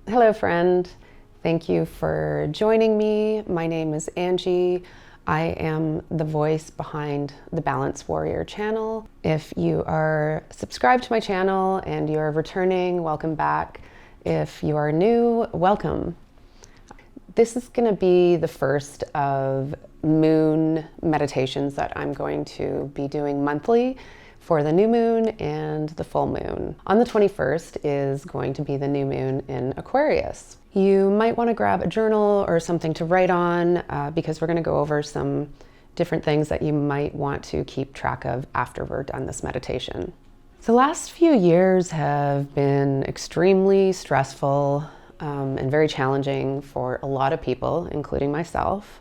Hello, friend. Thank you for joining me. My name is Angie. I am the voice behind the Balance Warrior channel. If you are subscribed to my channel and you're returning, welcome back. If you are new, welcome. This is going to be the first of moon meditations that I'm going to be doing monthly for the new moon and the full moon. On the 21st is going to be the new moon in Aquarius. You might want to grab a journal or something to write on because we're going to go over some different things that you might want to keep track of after we're done this meditation. The last few years have been extremely stressful and very challenging for a lot of people, including myself.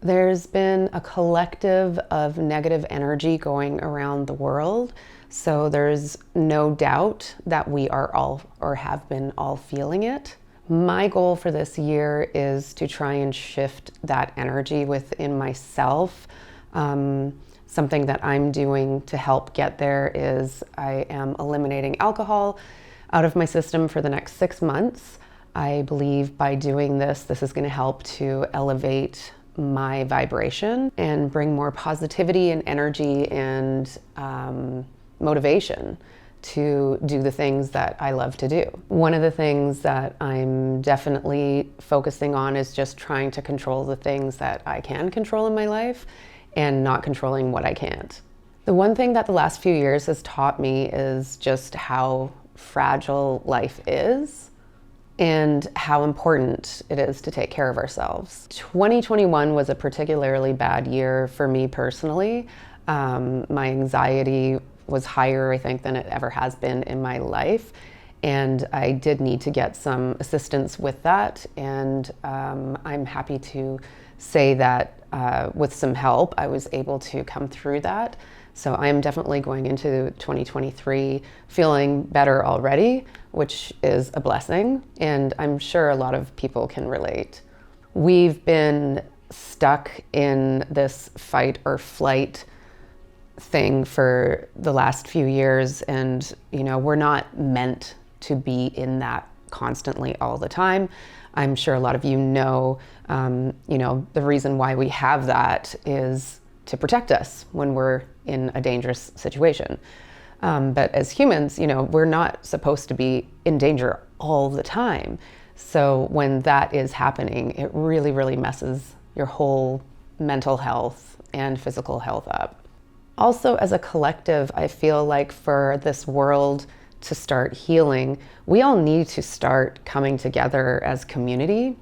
There's been a collective of negative energy going around the world, so there's no doubt that we are all, or have been all, feeling it. My goal for this year is to try and shift that energy within myself. Something that I'm doing to help get there is I am eliminating alcohol out of my system for the next 6 months. I believe by doing this, this is going to help to elevate my vibration and bring more positivity and energy and motivation to do the things that I love to do. One of the things that I'm definitely focusing on is just trying to control the things that I can control in my life and not controlling what I can't. The one thing that the last few years has taught me is just how fragile life is and how important it is to take care of ourselves. 2021 was a particularly bad year for me personally. My anxiety was higher, I think, than it ever has been in my life. And I did need to get some assistance with that. And I'm happy to say that with some help, I was able to come through that. So I am definitely going into 2023 feeling better already, which is a blessing. And I'm sure a lot of people can relate. We've been stuck in this fight or flight thing for the last few years. And, we're not meant to be in that constantly all the time. I'm sure a lot of the reason why we have that is to protect us when we're in a dangerous situation. But as humans, we're not supposed to be in danger all the time. So when that is happening, it really, really messes your whole mental health and physical health up. Also, as a collective, I feel like for this world to start healing, we all need to start coming together as community.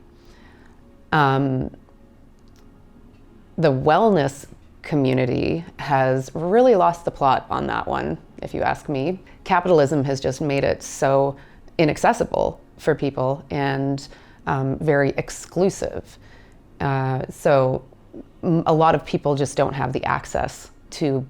The wellness community has really lost the plot on that one, if you ask me. Capitalism has just made it so inaccessible for people and very exclusive. So a lot of people just don't have the access to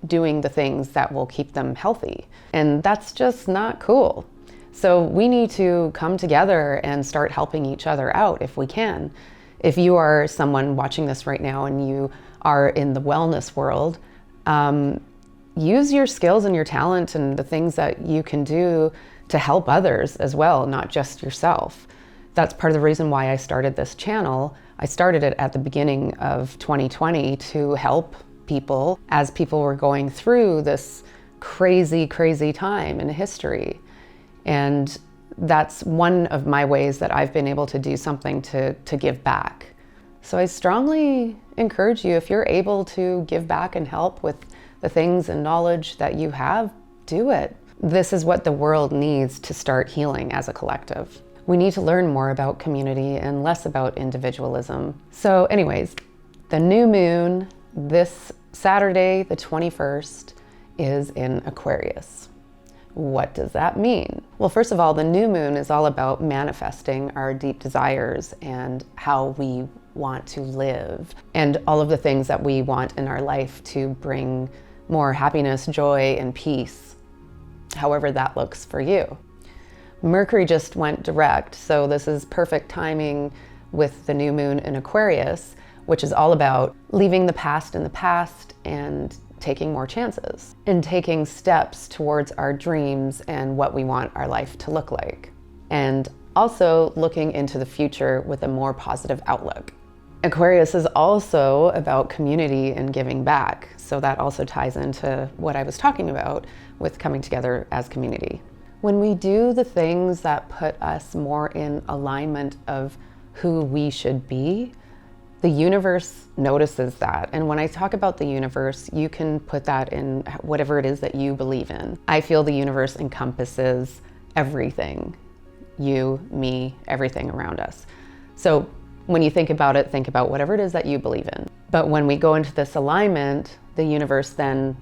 doing the things that will keep them healthy. And that's just not cool. So we need to come together and start helping each other out if we can. If you are someone watching this right now and you are in the wellness world, use your skills and your talent and the things that you can do to help others as well, not just yourself. That's part of the reason why I started this channel. I started it at the beginning of 2020 to help people as people were going through this crazy, crazy time in history. And that's one of my ways that I've been able to do something to give back. So I strongly encourage you, if you're able to give back and help with the things and knowledge that you have, do it. This is what the world needs to start healing as a collective. We need to learn more about community and less about individualism. So anyways, the new moon this Saturday, the 21st, is in Aquarius. What does that mean? Well, first of all, the new moon is all about manifesting our deep desires and how we want to live and all of the things that we want in our life to bring more happiness, joy, and peace, however that looks for you. Mercury just went direct, so this is perfect timing with the new moon in Aquarius, which is all about leaving the past in the past and taking more chances and taking steps towards our dreams and what we want our life to look like. And also looking into the future with a more positive outlook. Aquarius is also about community and giving back. So that also ties into what I was talking about with coming together as community. When we do the things that put us more in alignment of who we should be, the universe notices that. And when I talk about the universe, you can put that in whatever it is that you believe in. I feel the universe encompasses everything. You, me, everything around us. So when you think about it, think about whatever it is that you believe in. But when we go into this alignment, the universe then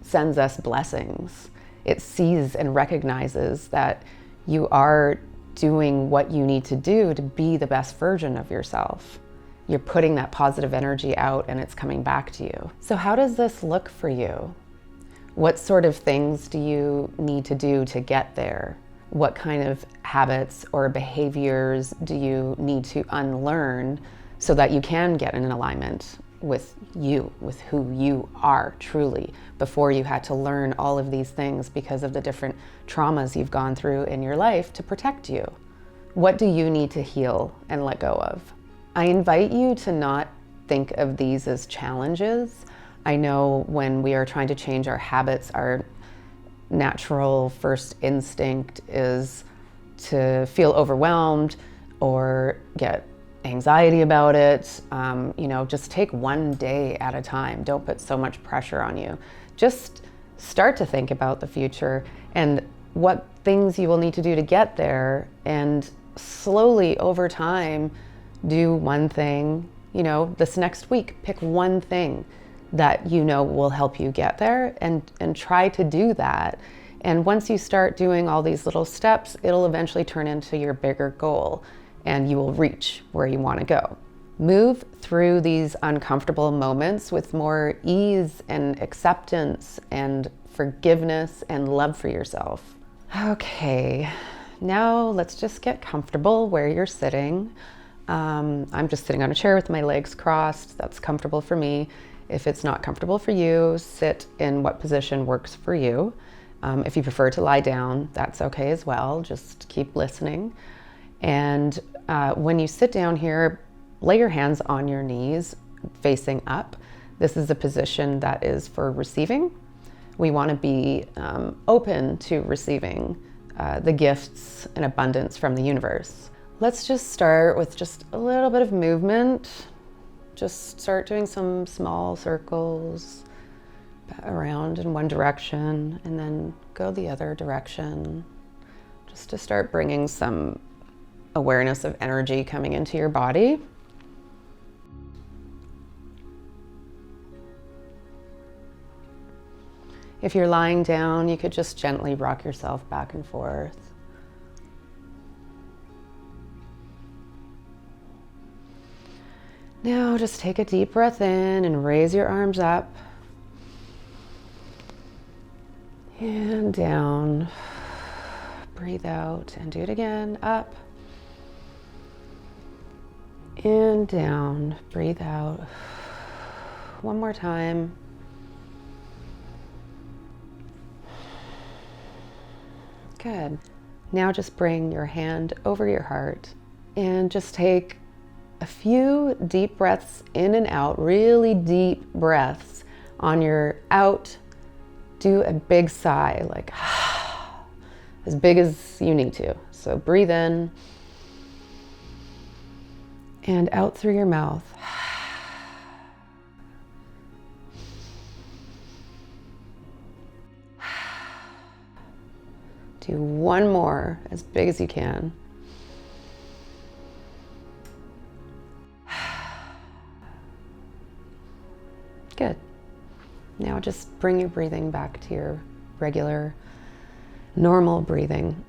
sends us blessings. It sees and recognizes that you are doing what you need to do to be the best version of yourself. You're putting that positive energy out and it's coming back to you. So how does this look for you? What sort of things do you need to do to get there? What kind of habits or behaviors do you need to unlearn so that you can get in alignment with you, with who you are truly, before you had to learn all of these things because of the different traumas you've gone through in your life to protect you? What do you need to heal and let go of? I invite you to not think of these as challenges. I know when we are trying to change our habits, our natural first instinct is to feel overwhelmed or get anxiety about it. Just take one day at a time. Don't put so much pressure on you. Just start to think about the future and what things you will need to do to get there, and slowly over time do one thing. This next week, pick one thing that will help you get there, and try to do that. And once you start doing all these little steps, it'll eventually turn into your bigger goal and you will reach where you want to go. Move through these uncomfortable moments with more ease and acceptance and forgiveness and love for yourself. Okay, now let's just get comfortable where you're sitting. I'm just sitting on a chair with my legs crossed. That's comfortable for me. If it's not comfortable for you, sit in what position works for you. If you prefer to lie down, that's okay as well. Just keep listening. And when you sit down here, lay your hands on your knees facing up. This is a position that is for receiving. We want to be open to receiving the gifts and abundance from the universe. Let's just start with just a little bit of movement. Just start doing some small circles around in one direction and then go the other direction. Just to start bringing some awareness of energy coming into your body. If you're lying down, you could just gently rock yourself back and forth. Now just take a deep breath in and raise your arms up and down. Breathe out and do it again. Up and down. Breathe out. One more time. Good. Now just bring your hand over your heart and just take a few deep breaths in and out, really deep breaths. On your out, do a big sigh, like as big as you need to. So breathe in and out through your mouth. Do one more, as big as you can. Good. Now just bring your breathing back to your regular, normal breathing.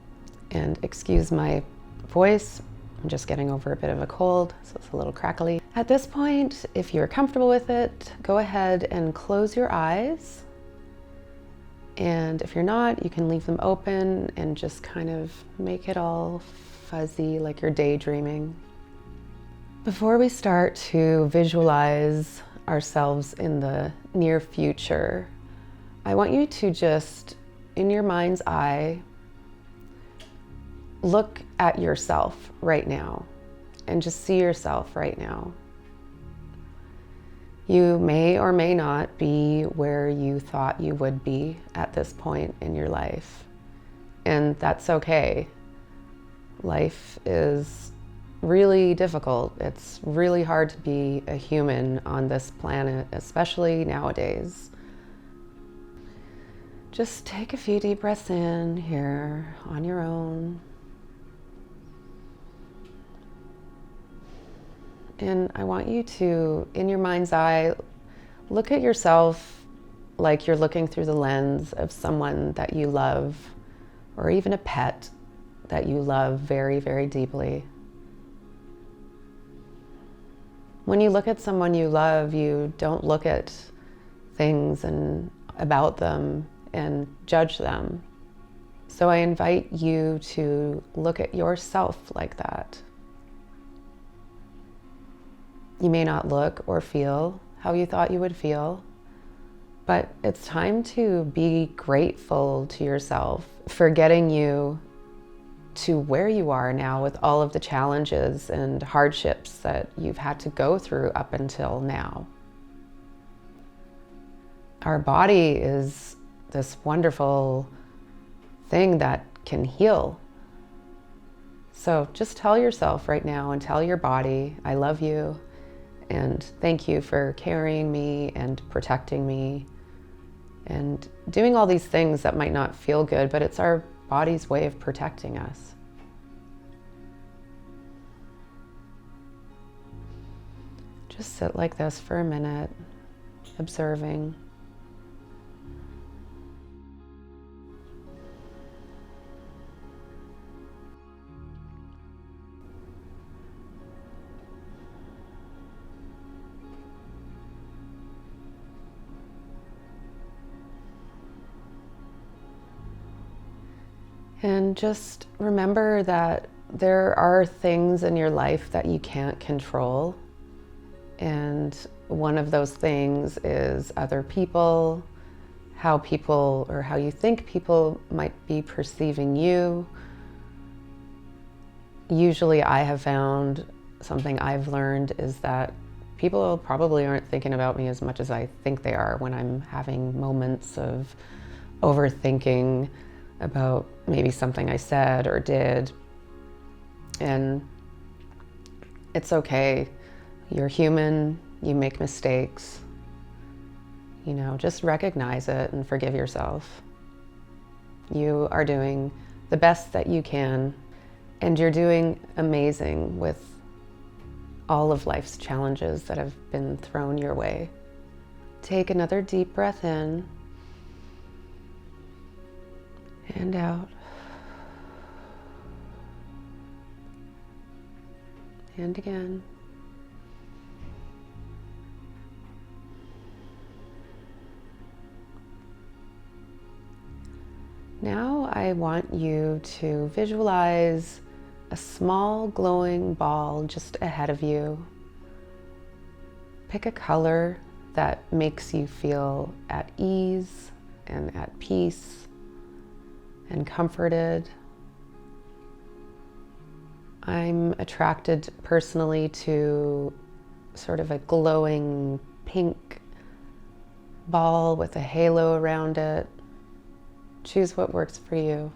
And excuse my voice, I'm just getting over a bit of a cold, so it's a little crackly. At this point, if you're comfortable with it, go ahead and close your eyes. And if you're not, you can leave them open and just kind of make it all fuzzy, like you're daydreaming. Before we start to visualize ourselves in the near future, I want you to just, in your mind's eye, look at yourself right now and just see yourself right now. You may or may not be where you thought you would be at this point in your life, and that's okay. Life is really difficult. It's really hard to be a human on this planet, especially nowadays. Just take a few deep breaths in here on your own. And I want you to, in your mind's eye, look at yourself like you're looking through the lens of someone that you love, or even a pet that you love very, very deeply. When you look at someone you love, you don't look at things and about them and judge them. So I invite you to look at yourself like that. You may not look or feel how you thought you would feel, but it's time to be grateful to yourself for getting you to where you are now with all of the challenges and hardships that you've had to go through up until now. Our body is this wonderful thing that can heal. So just tell yourself right now and tell your body, I love you. And thank you for carrying me and protecting me and doing all these things that might not feel good, but it's our body's way of protecting us. Just sit like this for a minute, observing. And just remember that there are things in your life that you can't control. And one of those things is other people, how people or how you think people might be perceiving you. Usually I have found something I've learned is that people probably aren't thinking about me as much as I think they are when I'm having moments of overthinking about maybe something I said or did. And it's okay. You're human, you make mistakes. You know, just recognize it and forgive yourself. You are doing the best that you can, and you're doing amazing with all of life's challenges that have been thrown your way. Take another deep breath in and out. And again. Now I want you to visualize a small glowing ball just ahead of you. Pick a color that makes you feel at ease and at peace and comforted. I'm attracted personally to sort of a glowing pink ball with a halo around it. Choose what works for you.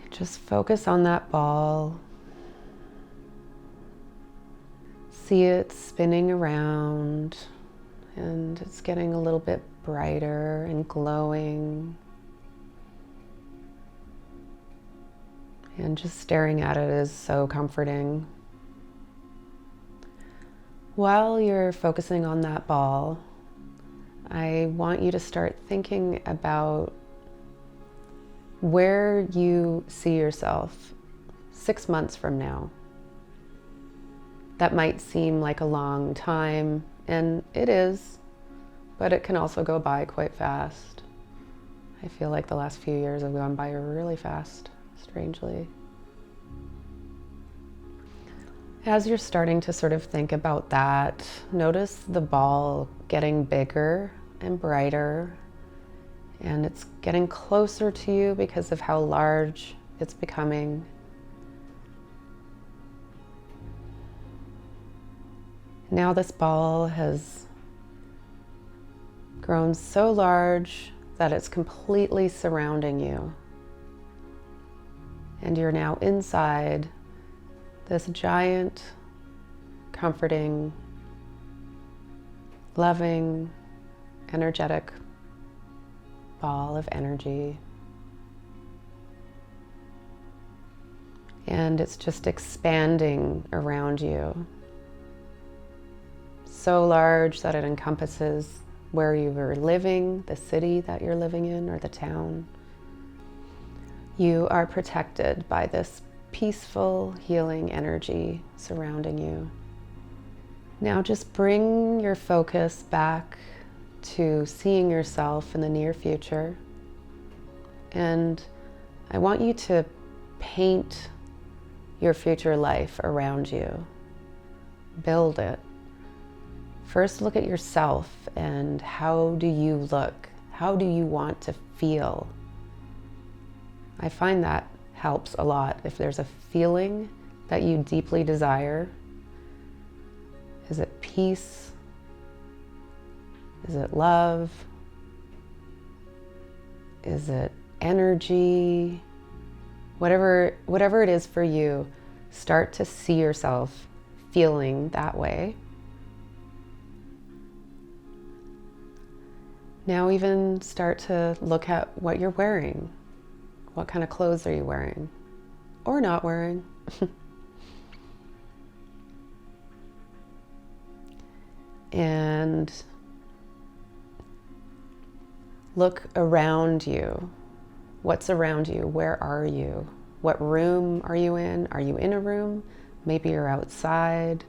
Just focus on that ball. See it spinning around, and it's getting a little bit brighter and glowing. And just staring at it is so comforting. While you're focusing on that ball, I want you to start thinking about where you see yourself 6 months from now. That might seem like a long time, and it is, but it can also go by quite fast. I feel like the last few years have gone by really fast, strangely. As you're starting to sort of think about that, notice the ball getting bigger and brighter, And it's getting closer to you because of how large it's becoming. Now this ball has grown so large that it's completely surrounding you. And you're now inside this giant, comforting, loving, energetic ball of energy. And it's just expanding around you. So large that it encompasses where you are living, the city that you're living in, or the town. You are protected by this peaceful, healing energy surrounding you. Now just bring your focus back to seeing yourself in the near future. And I want you to paint your future life around you. Build it. First, look at yourself and how do you look? How do you want to feel? I find that helps a lot. If there's a feeling that you deeply desire, is it peace? Is it love? Is it energy? Whatever it is for you, start to see yourself feeling that way. Now even start to look at what you're wearing. What kind of clothes are you wearing? Or not wearing? And look around you. What's around you? Where are you? What room are you in? Are you in a room? Maybe you're outside.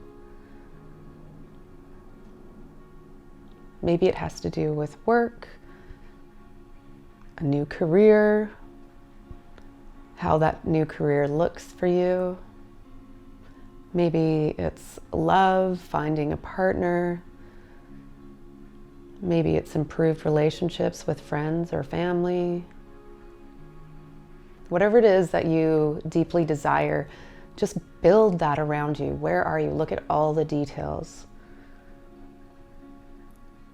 Maybe it has to do with work, a new career, how that new career looks for you. Maybe it's love, finding a partner. Maybe it's improved relationships with friends or family. Whatever it is that you deeply desire, just build that around you. Where are you? Look at all the details.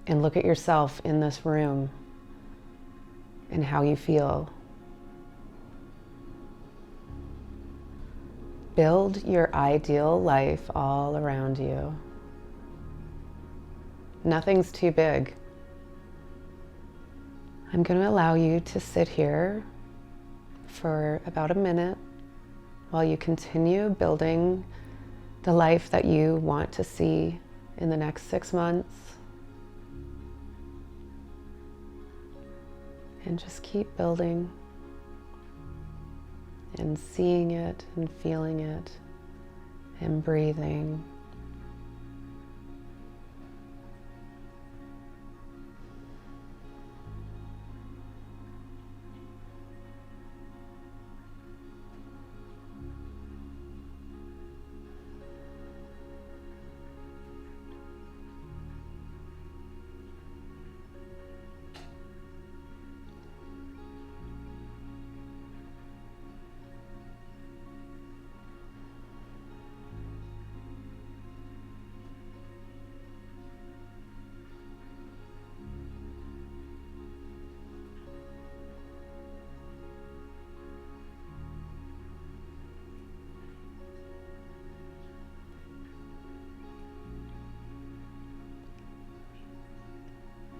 And look at yourself in this room and how you feel. Build your ideal life all around you. Nothing's too big. I'm going to allow you to sit here for about a minute while you continue building the life that you want to see in the next 6 months. And just keep building and seeing it and feeling it and breathing.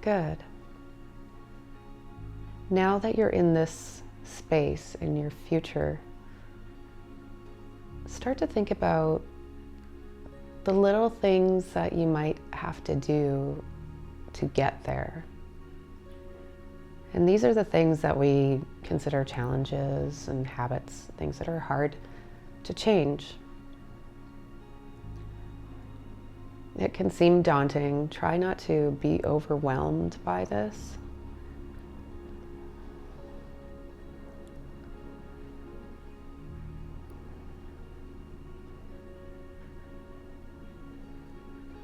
Good. Now that you're in this space in your future, start to think about the little things that you might have to do to get there. And these are the things that we consider challenges and habits, things that are hard to change. It can seem daunting. Try not to be overwhelmed by this.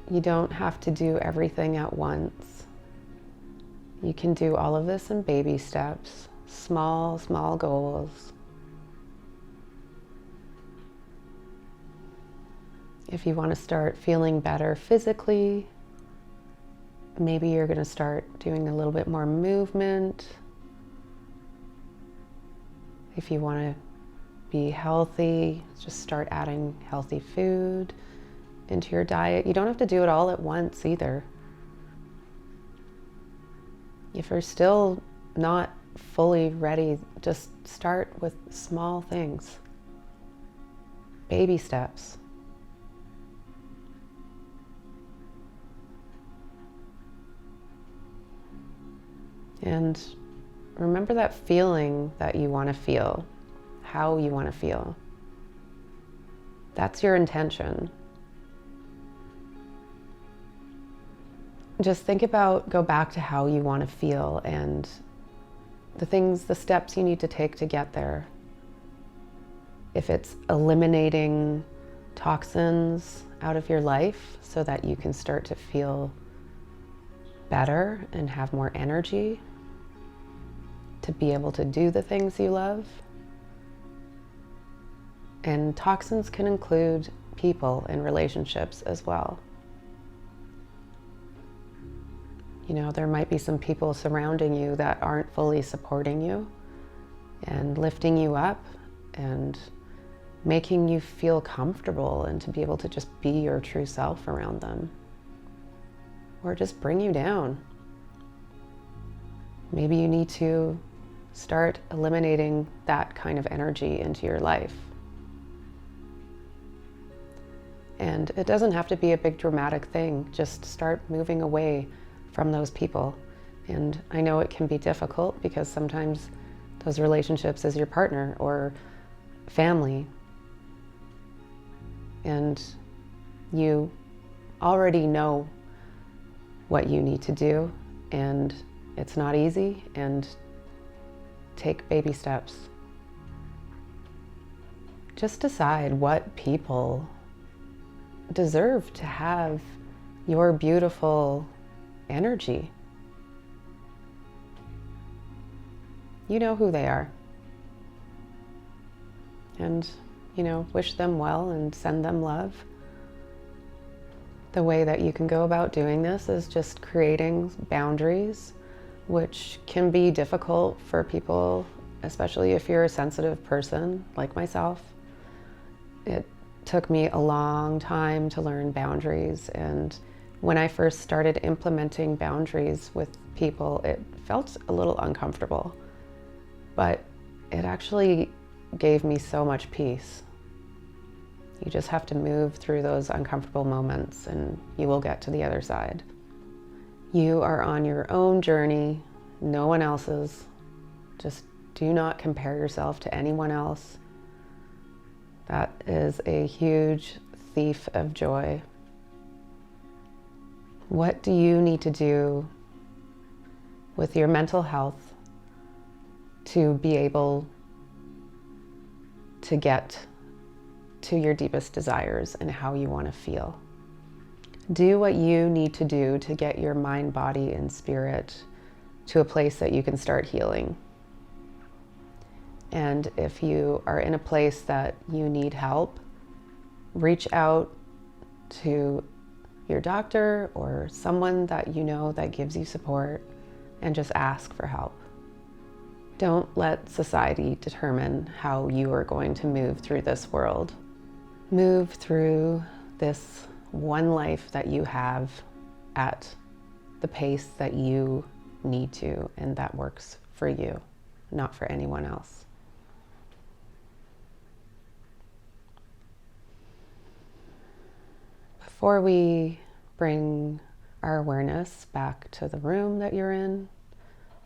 You don't have to do everything at once. You can do all of this in baby steps, small, small goals. If you want to start feeling better physically, maybe you're going to start doing a little bit more movement. If you want to be healthy, just start adding healthy food into your diet. You don't have to do it all at once either. If you're still not fully ready, just start with small things, baby steps. And remember that feeling that you want to feel, how you want to feel. That's your intention. Just think about, go back to how you want to feel and the things, the steps you need to take to get there. If it's eliminating toxins out of your life so that you can start to feel better and have more energy to be able to do the things you love. And toxins can include people and relationships as well. You know, there might be some people surrounding you that aren't fully supporting you and lifting you up and making you feel comfortable and to be able to just be your true self around them, or just bring you down. Maybe you need to start eliminating that kind of energy into your life. And it doesn't have to be a big dramatic thing. Just start moving away from those people. And I know it can be difficult because sometimes those relationships is your partner or family. And you already know what you need to do, and it's not easy, and take baby steps. Just decide what people deserve to have your beautiful energy. You know who they are. And, you know, wish them well and send them love. The way that you can go about doing this is just creating boundaries, which can be difficult for people, especially if you're a sensitive person like myself. It took me a long time to learn boundaries, and when I first started implementing boundaries with people, it felt a little uncomfortable, but it actually gave me so much peace. You just have to move through those uncomfortable moments and you will get to the other side. You are on your own journey, no one else's. Just do not compare yourself to anyone else. That is a huge thief of joy. What do you need to do with your mental health to be able to get to your deepest desires and how you want to feel? Do what you need to do to get your mind, body, and spirit to a place that you can start healing. And if you are in a place that you need help, reach out to your doctor or someone that you know that gives you support and just ask for help. Don't let society determine how you are going to move through this world. Move through this one life that you have at the pace that you need to and that works for you, not for anyone else. Before we bring our awareness back to the room that you're in,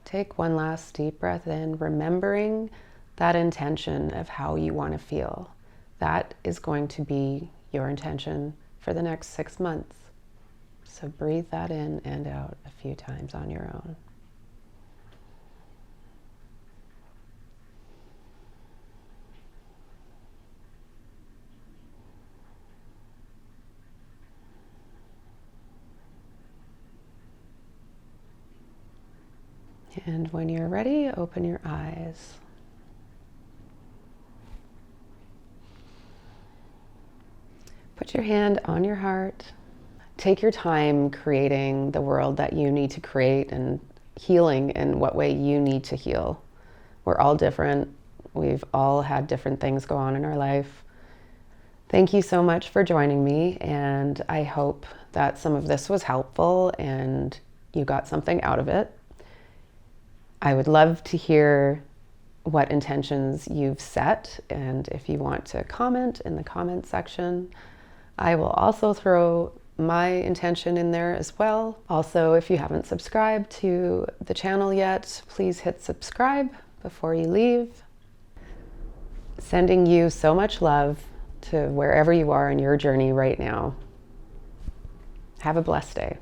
take one last deep breath in, remembering that intention of how you want to feel. That is going to be your intention for the next 6 months. So breathe that in and out a few times on your own. And when you're ready, open your eyes. Put your hand on your heart. Take your time creating the world that you need to create and healing in what way you need to heal. We're all different. We've all had different things go on in our life. Thank you so much for joining me, and I hope that some of this was helpful and you got something out of it. I would love to hear what intentions you've set, and if you want to comment in the comment section, I will also throw my intention in there as well. Also, if you haven't subscribed to the channel yet, please hit subscribe before you leave. Sending you so much love to wherever you are in your journey right now. Have a blessed day.